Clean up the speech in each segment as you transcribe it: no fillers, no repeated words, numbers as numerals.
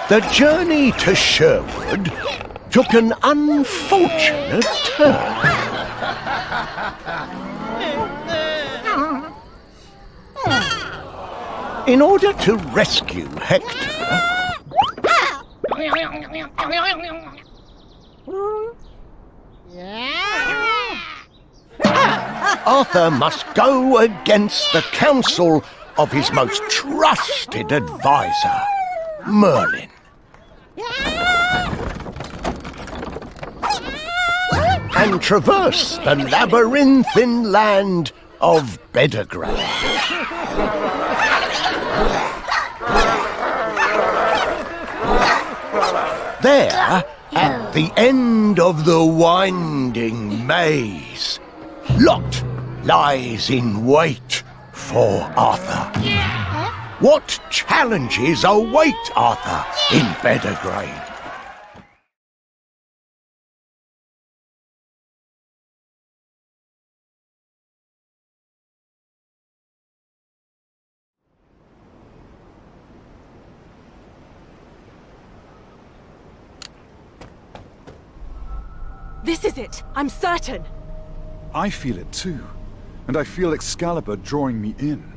The journey to Sherwood took an unfortunate turn. In order to rescue Hector, Arthur must go against the counsel of his most trusted advisor, Merlin. And traverse the labyrinthine land of Beddergrave. There, at the end of the winding maze, Lot lies in wait for Arthur. What challenges await Arthur in Beddergrave? This is it! I'm certain! I feel it too. And I feel Excalibur drawing me in.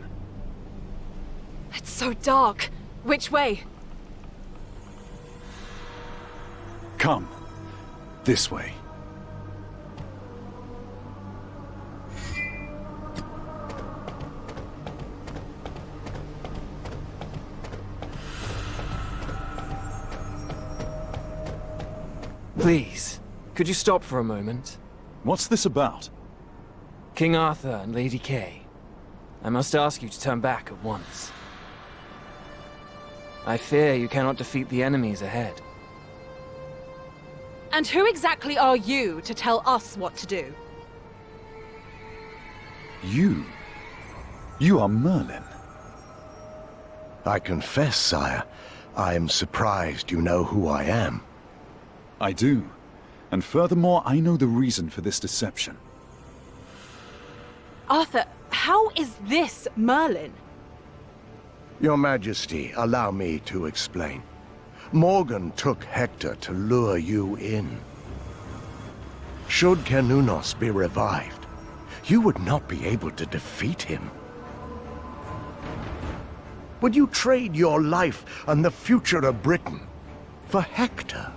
It's so dark. Which way? Come. This way. Please, could you stop for a moment? What's this about? King Arthur and Lady Kay. I must ask you to turn back at once. I fear you cannot defeat the enemies ahead. And who exactly are you to tell us what to do? You? You are Merlin. I confess, sire, I am surprised you know who I am. I do. And furthermore, I know the reason for this deception. Arthur, how is this Merlin? Your Majesty, allow me to explain. Morgan took Hector to lure you in. Should Cernunnos be revived, you would not be able to defeat him. Would you trade your life and the future of Britain for Hector?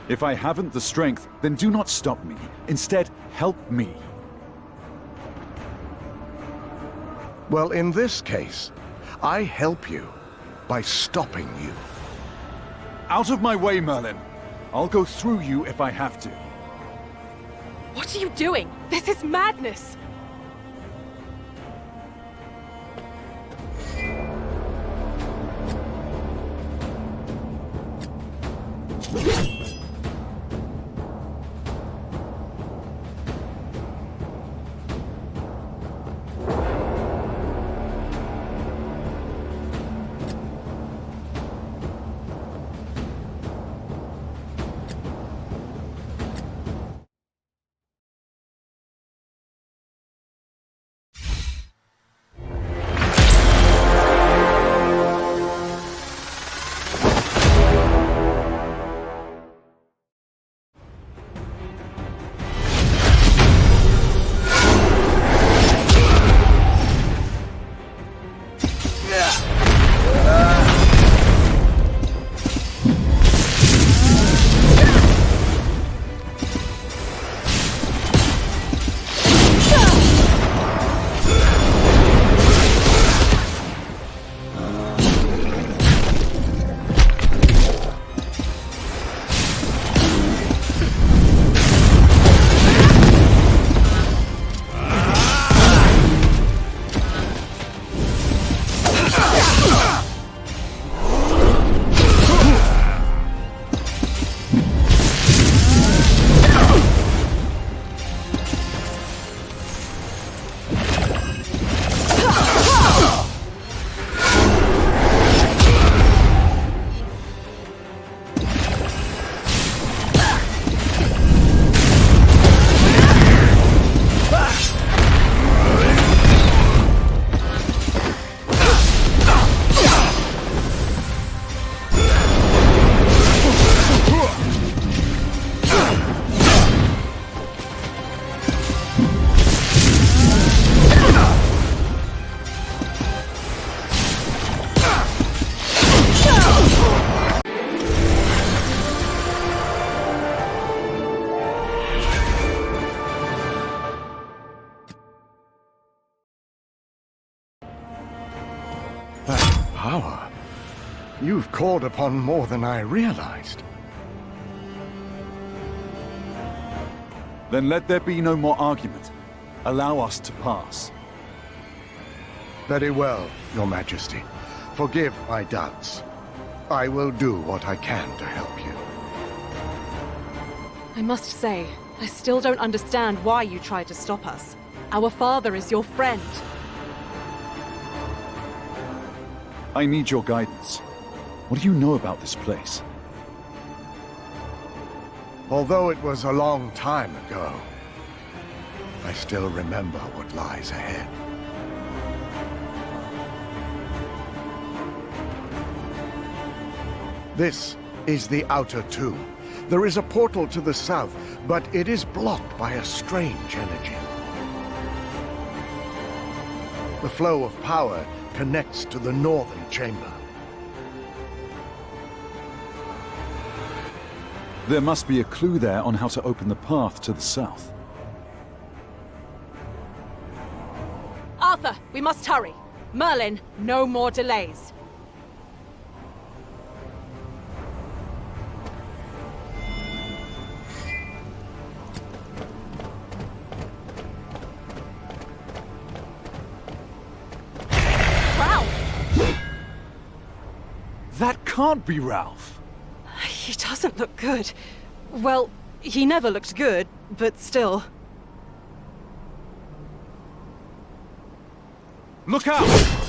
If I haven't the strength, then do not stop me. Instead, help me. Well, in this case, I help you by stopping you. Out of my way, Merlin. I'll go through you if I have to. What are you doing? This is madness! You've called upon more than I realized. Then let there be no more argument. Allow us to pass. Very well, Your Majesty. Forgive my doubts. I will do what I can to help you. I must say, I still don't understand why you tried to stop us. Our father is your friend. I need your guidance. What do you know about this place? Although it was a long time ago, I still remember what lies ahead. This is the outer tomb. There is a portal to the south, but it is blocked by a strange energy. The flow of power connects to the northern chamber. There must be a clue there on how to open the path to the south. Arthur, we must hurry. Merlin, no more delays. That can't be Ralph! He doesn't look good. Well, he never looked good, but still. Look out!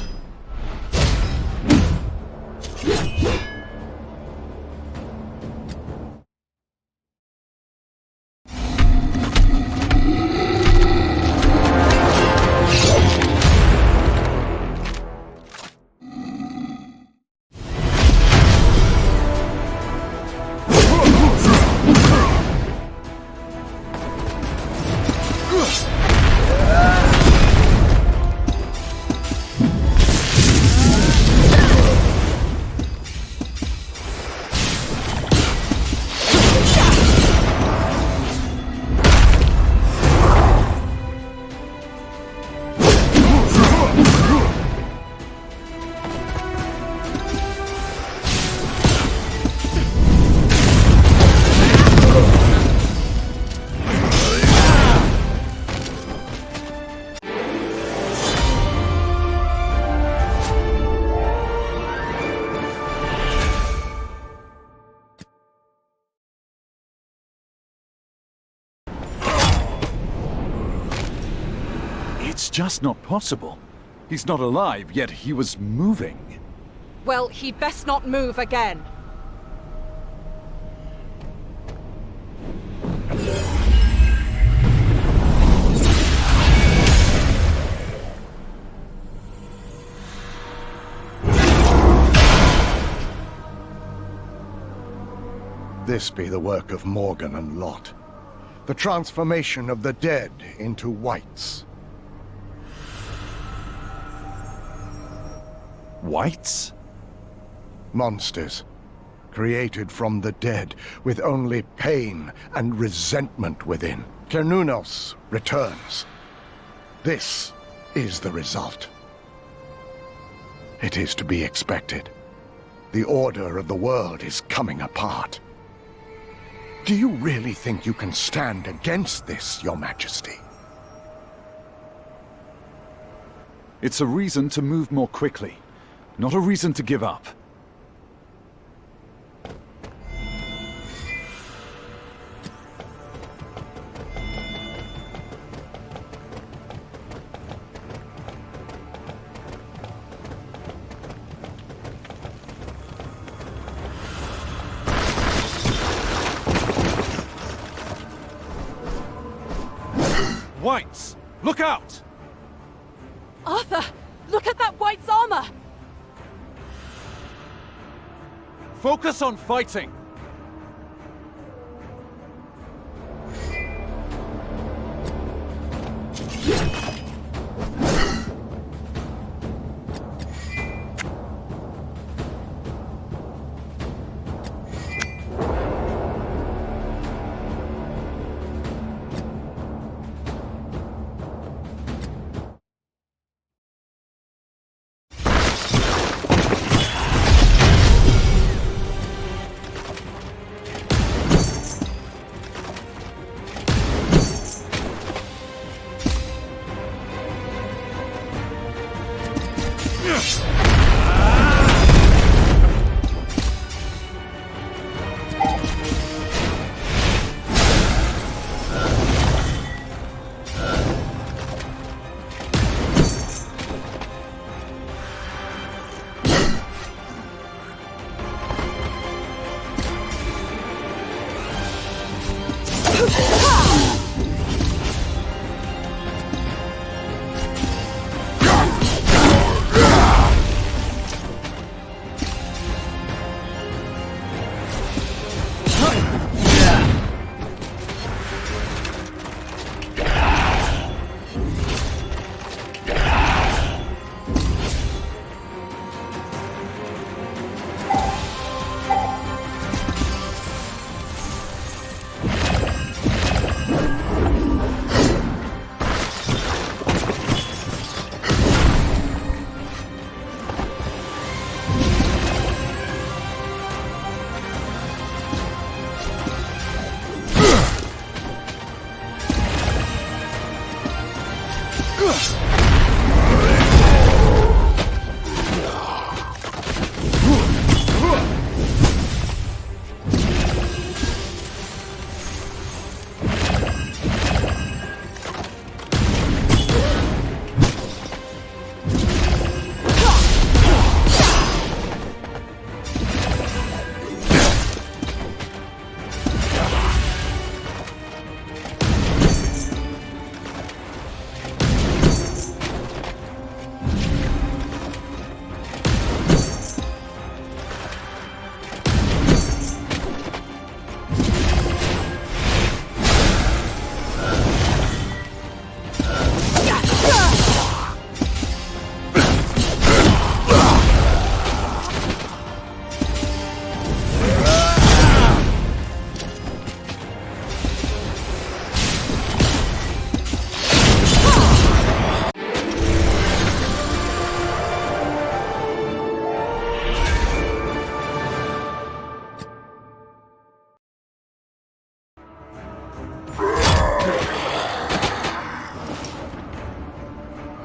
It's just not possible. He's not alive, yet he was moving. Well, he'd best not move again. This be the work of Morgan and Lot. The transformation of the dead into wights. Whites? Monsters, created from the dead, with only pain and resentment within. Cernunnos returns. This is the result. It is to be expected. The order of the world is coming apart. Do you really think you can stand against this, Your Majesty? It's a reason to move more quickly, not a reason to give up. Whites! Look out! Arthur, look at that White's armor! Focus on fighting!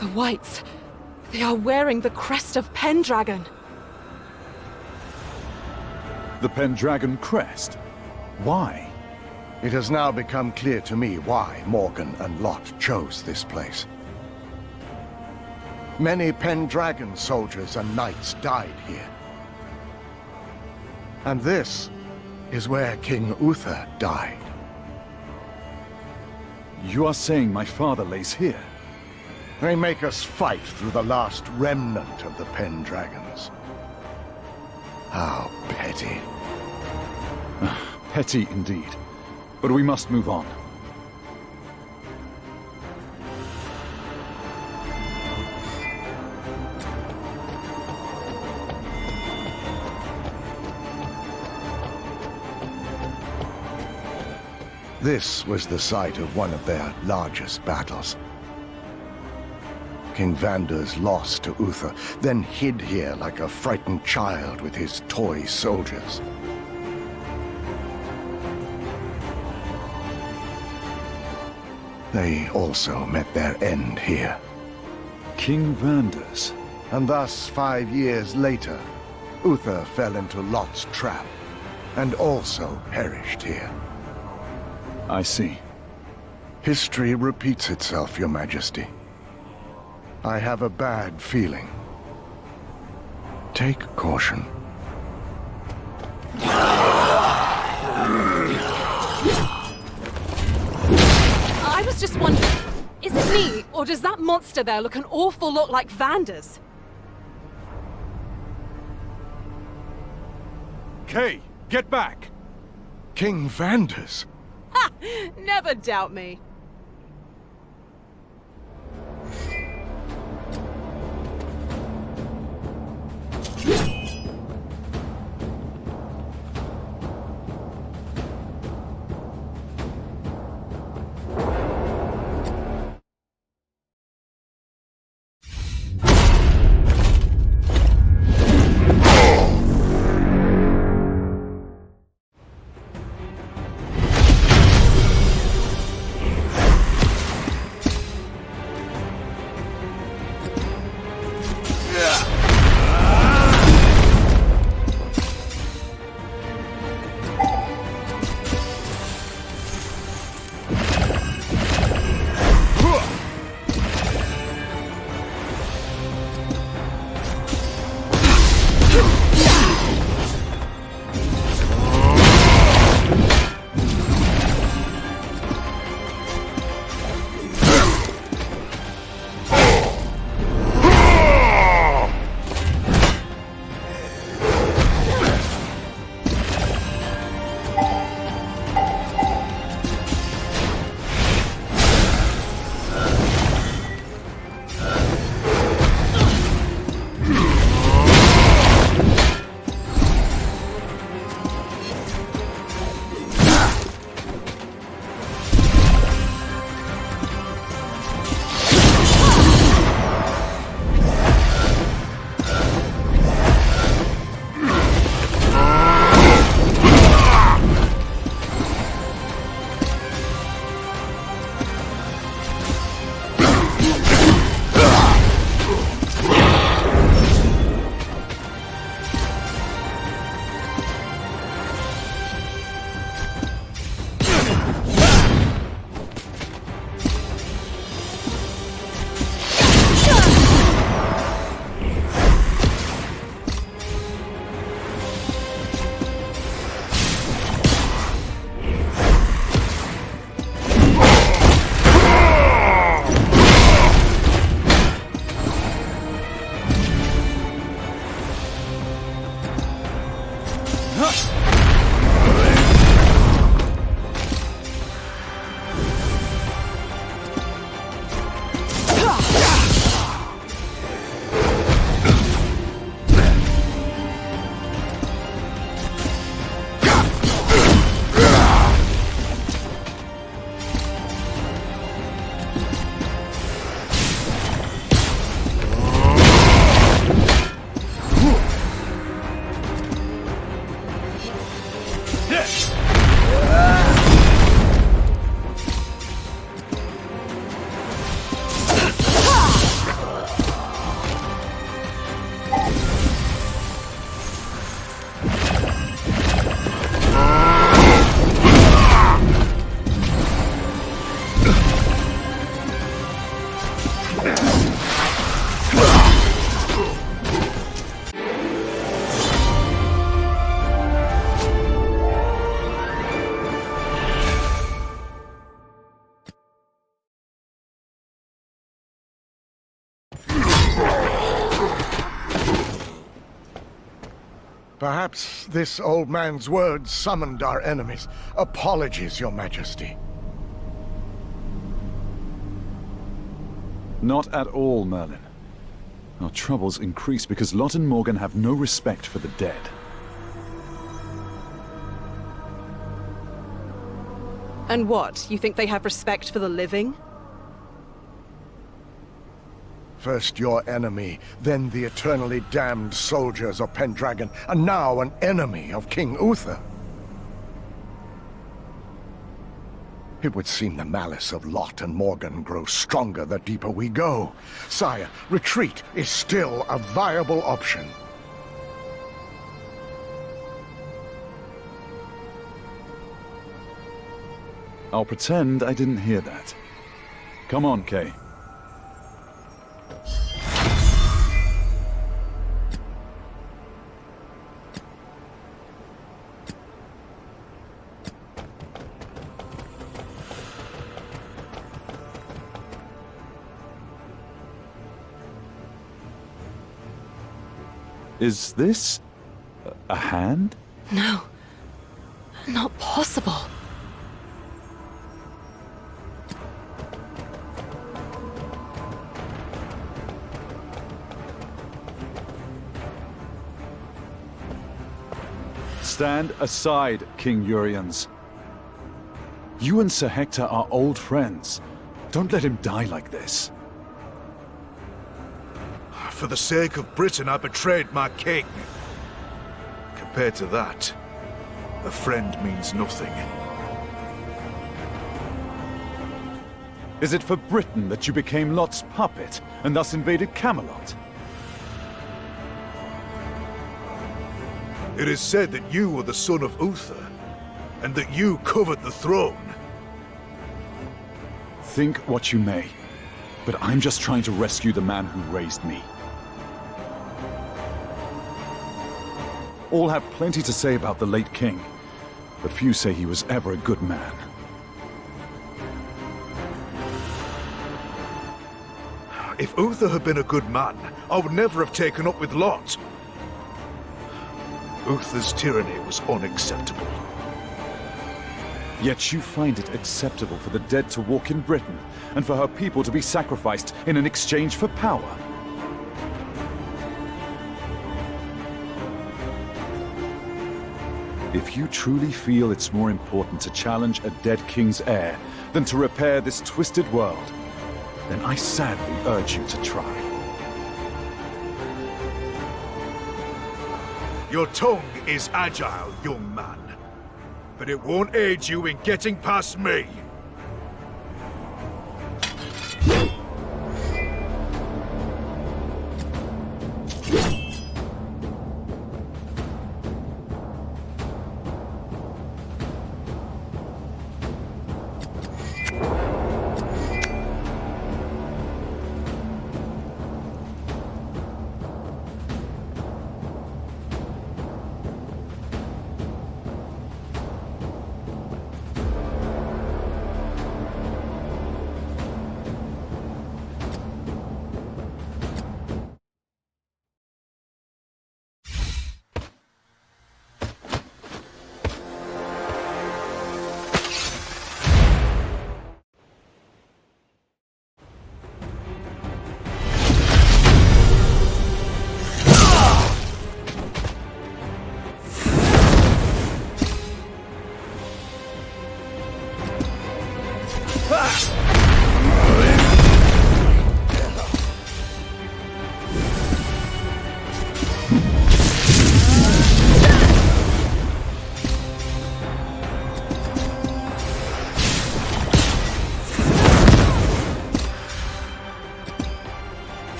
The Whites. They are wearing the crest of Pendragon. The Pendragon crest? Why? It has now become clear to me why Morgan and Lot chose this place. Many Pendragon soldiers and knights died here. And this is where King Uther died. You are saying my father lays here? They make us fight through the last remnant of the Pendragons. How petty. Petty indeed. But we must move on. This was the site of one of their largest battles. King Vander's loss to Uther, then hid here like a frightened child with his toy soldiers. They also met their end here. King Vander's? And thus, 5 years later, Uther fell into Lot's trap, and also perished here. I see. History repeats itself, Your Majesty. I have a bad feeling. Take caution. I was just wondering, is it me, or does that monster there look an awful lot like Vander's? Kay, get back! King Vander's? Ha! Never doubt me. Perhaps this old man's words summoned our enemies. Apologies, Your Majesty. Not at all, Merlin. Our troubles increase because Lot and Morgan have no respect for the dead. And what? You think they have respect for the living? First your enemy, then the eternally damned soldiers of Pendragon, and now an enemy of King Uther. It would seem the malice of Lot and Morgan grows stronger the deeper we go. Sire, retreat is still a viable option. I'll pretend I didn't hear that. Come on, Kay. Is this a hand? No. Not possible. Stand aside, King Urians. You and Sir Hector are old friends. Don't let him die like this. For the sake of Britain, I betrayed my king. Compared to that, a friend means nothing. Is it for Britain that you became Lot's puppet, and thus invaded Camelot? It is said that you were the son of Uther, and that you covered the throne. Think what you may, but I'm just trying to rescue the man who raised me. All have plenty to say about the late king, but few say he was ever a good man. If Uther had been a good man, I would never have taken up with Lot. Uther's tyranny was unacceptable. Yet you find it acceptable for the dead to walk in Britain, and for her people to be sacrificed in an exchange for power. If you truly feel it's more important to challenge a dead king's heir than to repair this twisted world, then I sadly urge you to try. Your tongue is agile, young man, but it won't aid you in getting past me.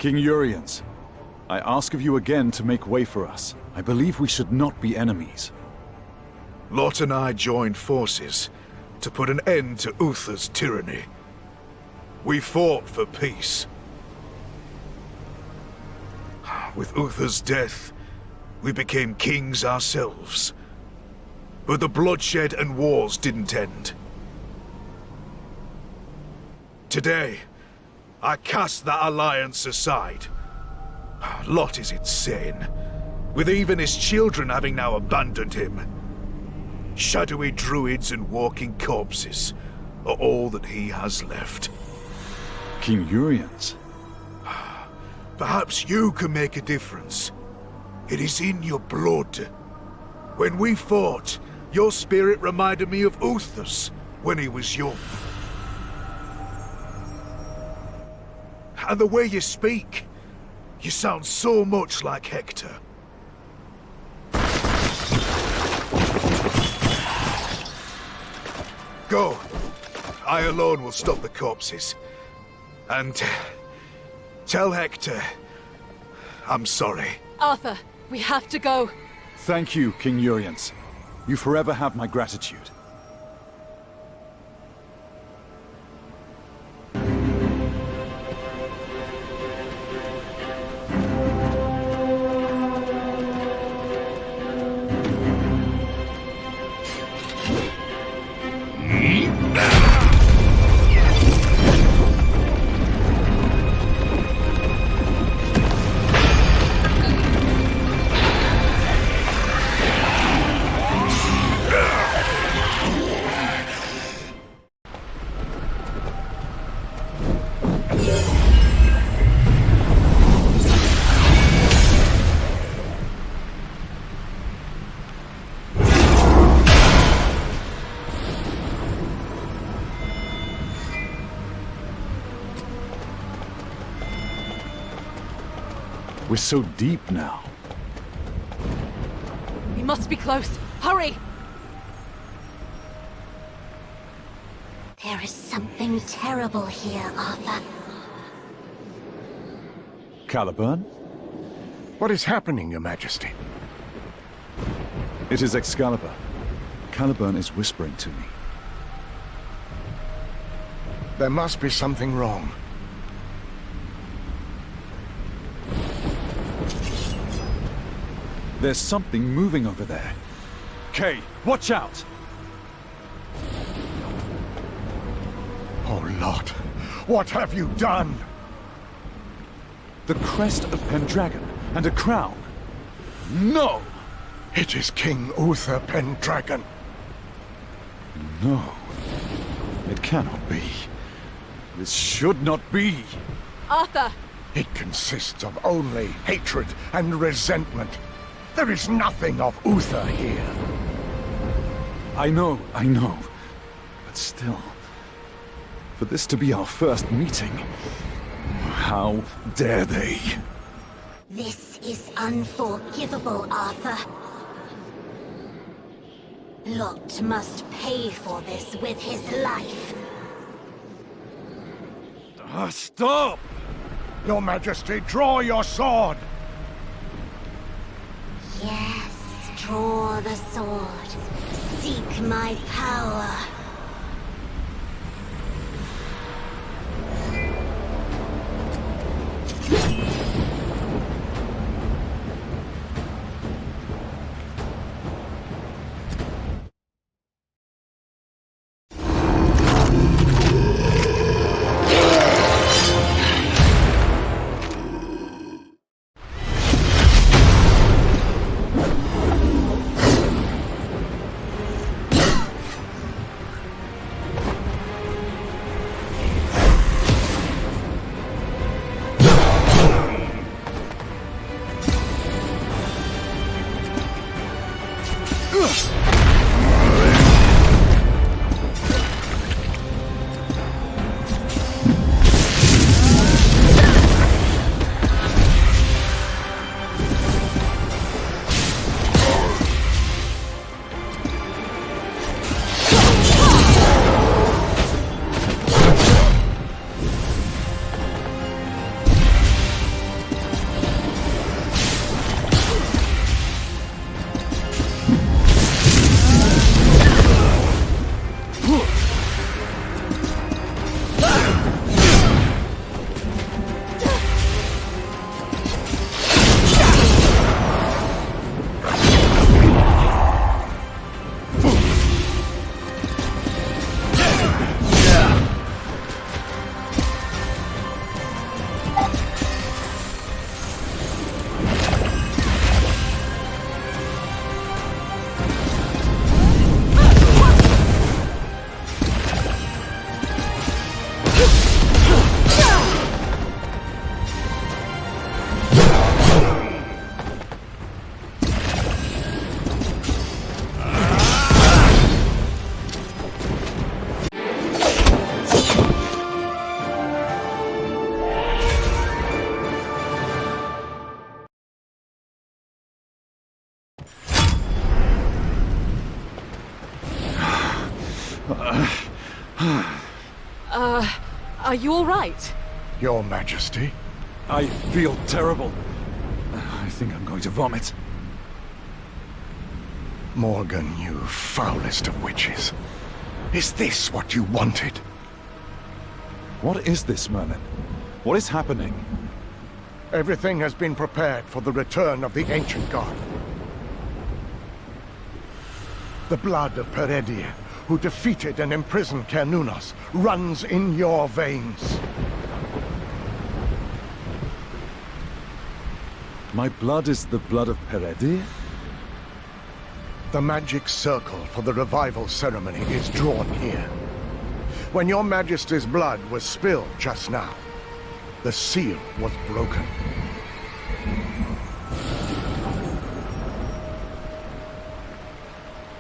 King Uriens, I ask of you again to make way for us. I believe we should not be enemies. Lot and I joined forces to put an end to Uther's tyranny. We fought for peace. With Uther's death, we became kings ourselves. But the bloodshed and wars didn't end. Today, I cast that alliance aside. Lot is insane, with even his children having now abandoned him. Shadowy druids and walking corpses are all that he has left. King Uriens? Perhaps you can make a difference. It is in your blood. When we fought, your spirit reminded me of Uther's when he was young. And the way you speak, you sound so much like Hector. Go. I alone will stop the corpses. And tell Hector I'm sorry. Arthur, we have to go. Thank you, King Uriens. You forever have my gratitude. We're so deep now. We must be close. Hurry! There is something terrible here, Arthur. Caliburn? What is happening, Your Majesty? It is Excalibur. Caliburn is whispering to me. There must be something wrong. There's something moving over there. Kay, watch out! Oh, Lot, what have you done? The crest of Pendragon and a crown. No! It is King Uther Pendragon. No. It cannot be. This should not be. Arthur! It consists of only hatred and resentment. There is nothing of Uther here. I know. But still, for this to be our first meeting, how dare they? This is unforgivable, Arthur. Lot must pay for this with his life. Stop! Your Majesty, draw your sword! Yes, draw the sword. Seek my power. Are you all right? Your Majesty? I feel terrible. I think I'm going to vomit. Morgan, you foulest of witches. Is this what you wanted? What is this, Merlin? What is happening? Everything has been prepared for the return of the ancient god. The blood of Peredia, who defeated and imprisoned Cernunnos, runs in your veins. My blood is the blood of Peredia? The magic circle for the revival ceremony is drawn here. When your Majesty's blood was spilled just now, the seal was broken.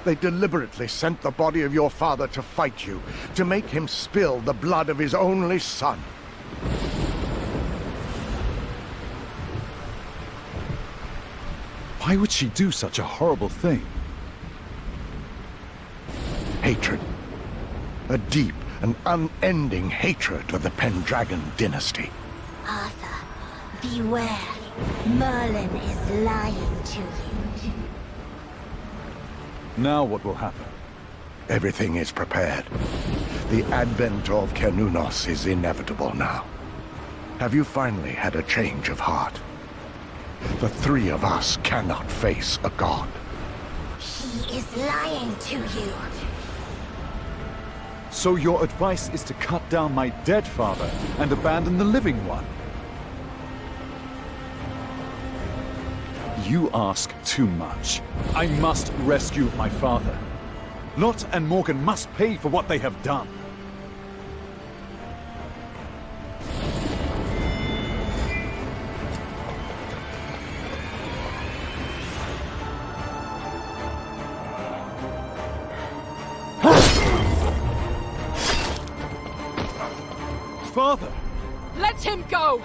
They deliberately sent the body of your father to fight you, to make him spill the blood of his only son. Why would she do such a horrible thing? Hatred. A deep and unending hatred of the Pendragon dynasty. Arthur, beware. Merlin is lying to you. Now what will happen? Everything is prepared. The advent of Cernunnos is inevitable now. Have you finally had a change of heart? The three of us cannot face a god. He is lying to you. So your advice is to cut down my dead father and abandon the living one? You ask too much. I must rescue my father. Lot and Morgan must pay for what they have done. Father! Let him go!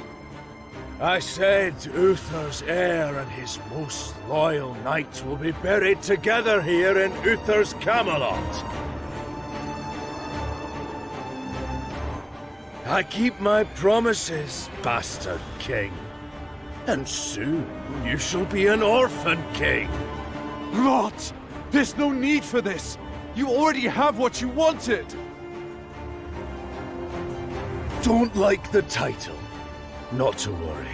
I said Uther's heir and his most loyal knight will be buried together here in Uther's Camelot. I keep my promises, bastard king. And soon you shall be an orphan king. Lot! There's no need for this! You already have what you wanted! Don't like the title? Not to worry.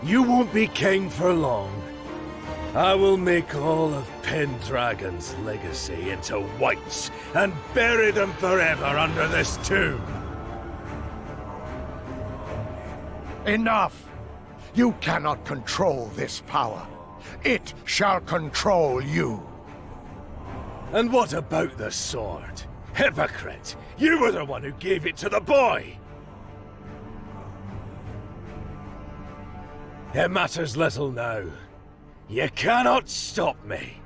You won't be king for long. I will make all of Pendragon's legacy into whites and bury them forever under this tomb. Enough! You cannot control this power. It shall control you. And what about the sword? Hypocrite! You were the one who gave it to the boy! It matters little now. You cannot stop me.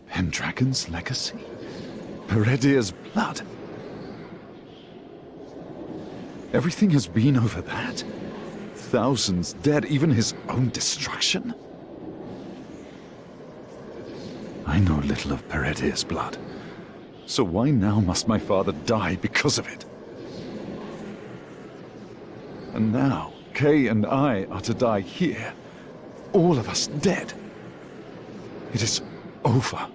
Pendragon's legacy? Peredia's blood? Everything has been over that? Thousands dead, even his own destruction? I know little of Peredia's blood. So why now must my father die because of it? And now, Kay and I are to die here. All of us dead. It is over.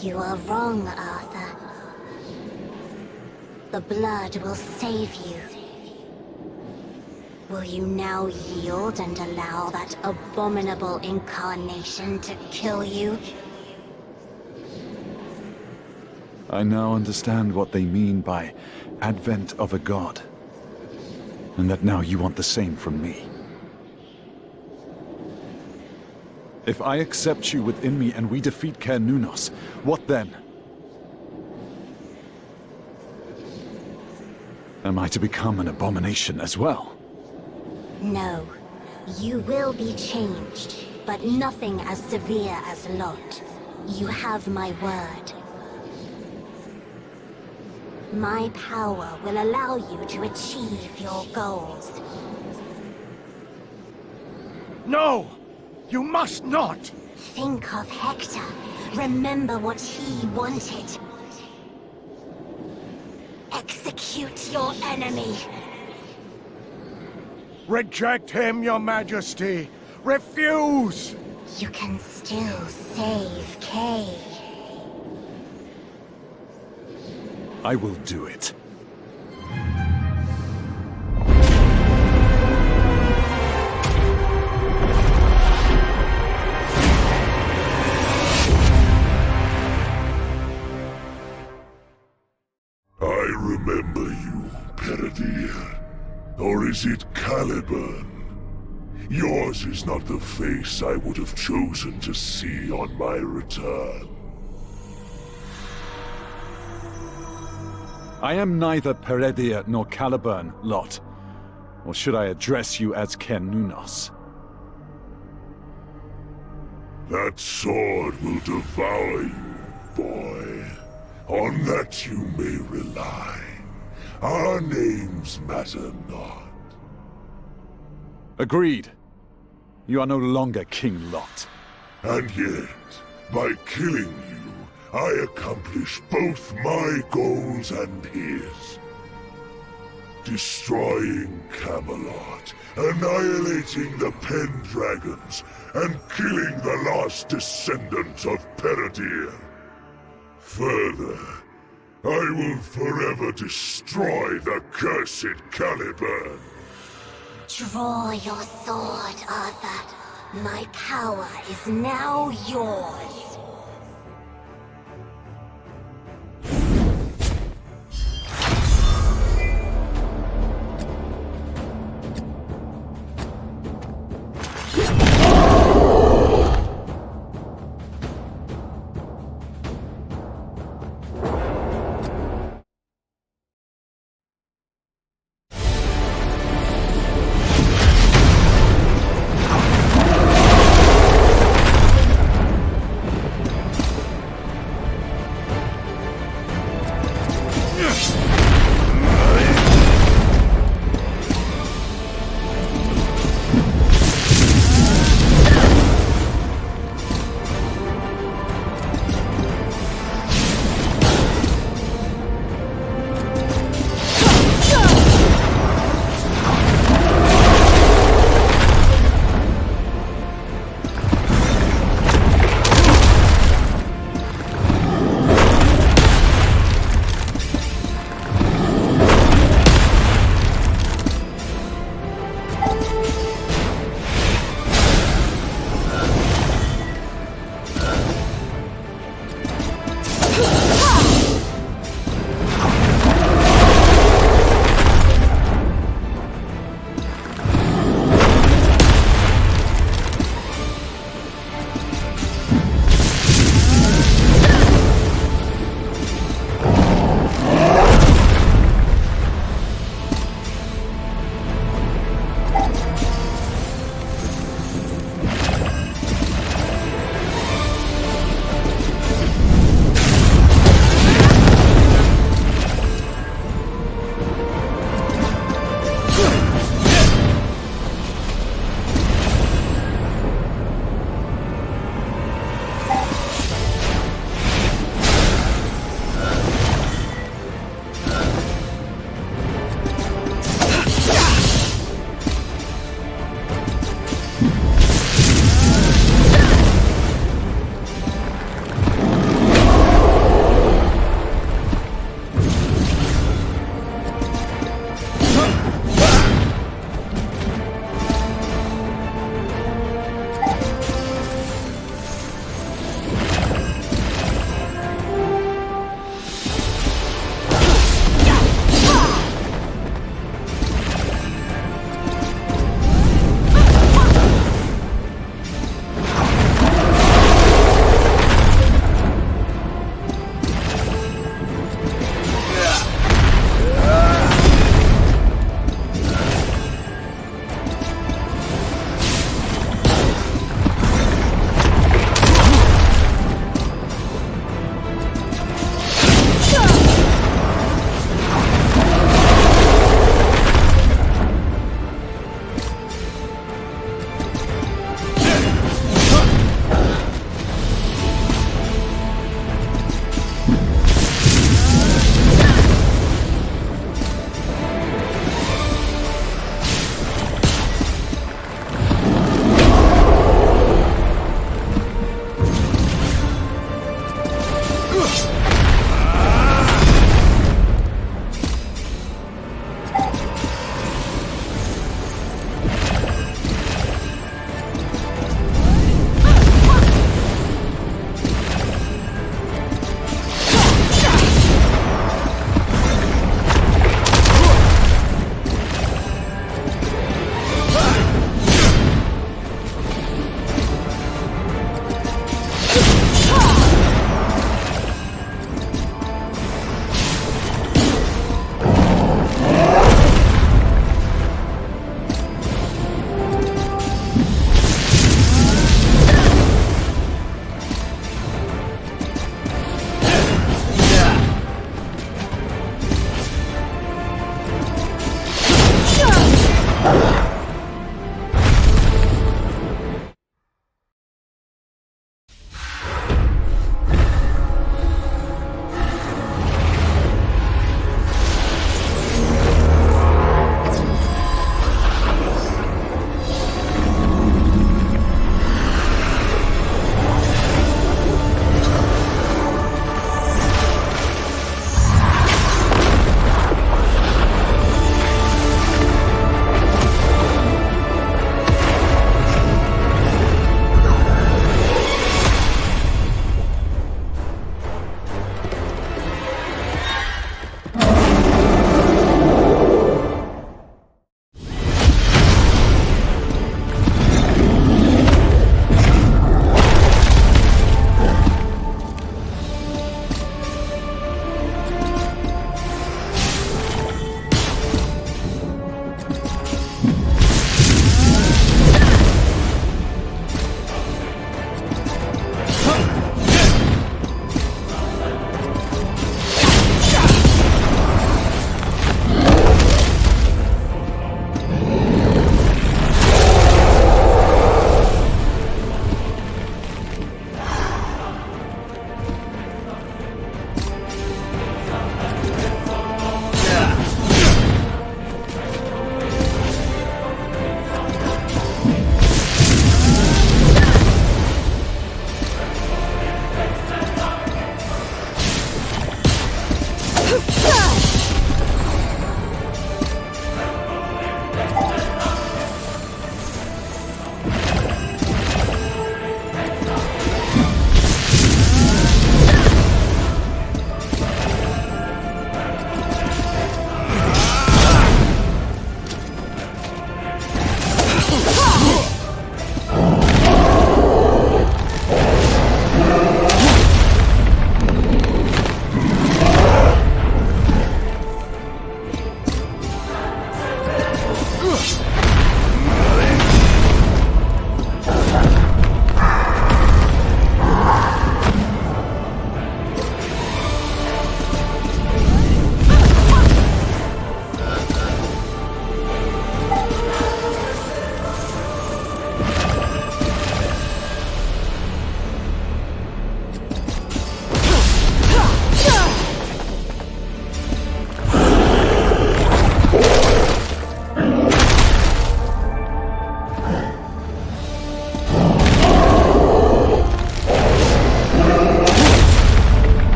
You are wrong, Arthur. The blood will save you. Will you now yield and allow that abominable incarnation to kill you? I now understand what they mean by advent of a god. And that now you want the same from me. If I accept you within me and we defeat Cernunnos, what then? Am I to become an abomination as well? No. You will be changed, but nothing as severe as Lot. You have my word. My power will allow you to achieve your goals. No! You must not! Think of Hector. Remember what he wanted. Execute your enemy. Reject him, your majesty! Refuse! You can still save Kay. I will do it. I remember you, Peredir. Or is it Caliburn? Yours is not the face I would have chosen to see on my return. I am neither Peredir nor Caliburn, Lot. Or should I address you as Ken Nunos? That sword will devour you, boy. On that you may rely. Our names matter not. Agreed. You are no longer King Lot. And yet, by killing you, I accomplish both my goals and his. Destroying Camelot, annihilating the Pendragons, and killing the last descendant of Peredir. Further, I will forever destroy the cursed Caliburn. Draw your sword, Arthur. My power is now yours.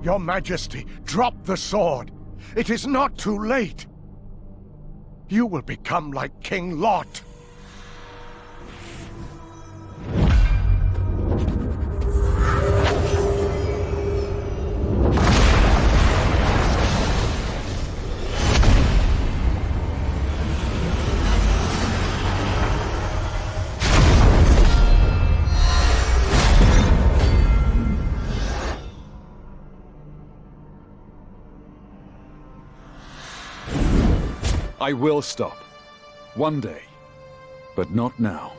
Your Majesty, drop the sword. It is not too late. You will become like King Lot. I will stop. One day. But not now.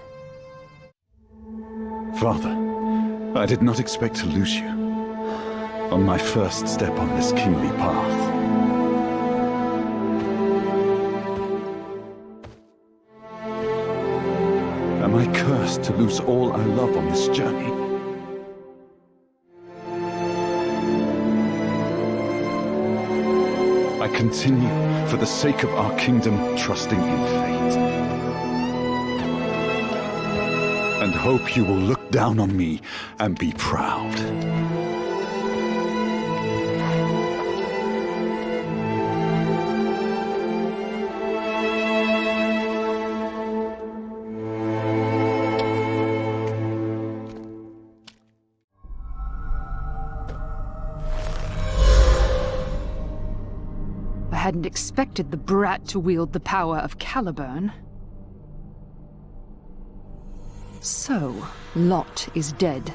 Father, I did not expect to lose you. On my first step on this kingly path. Am I cursed to lose all I love on this journey? I continue, for the sake of our kingdom, trusting in fate. And hope you will look down on me and be proud. I hadn't expected the brat to wield the power of Caliburn. So, Lot is dead.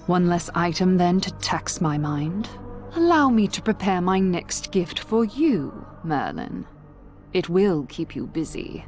One less item then to tax my mind. Allow me to prepare my next gift for you, Merlin. It will keep you busy.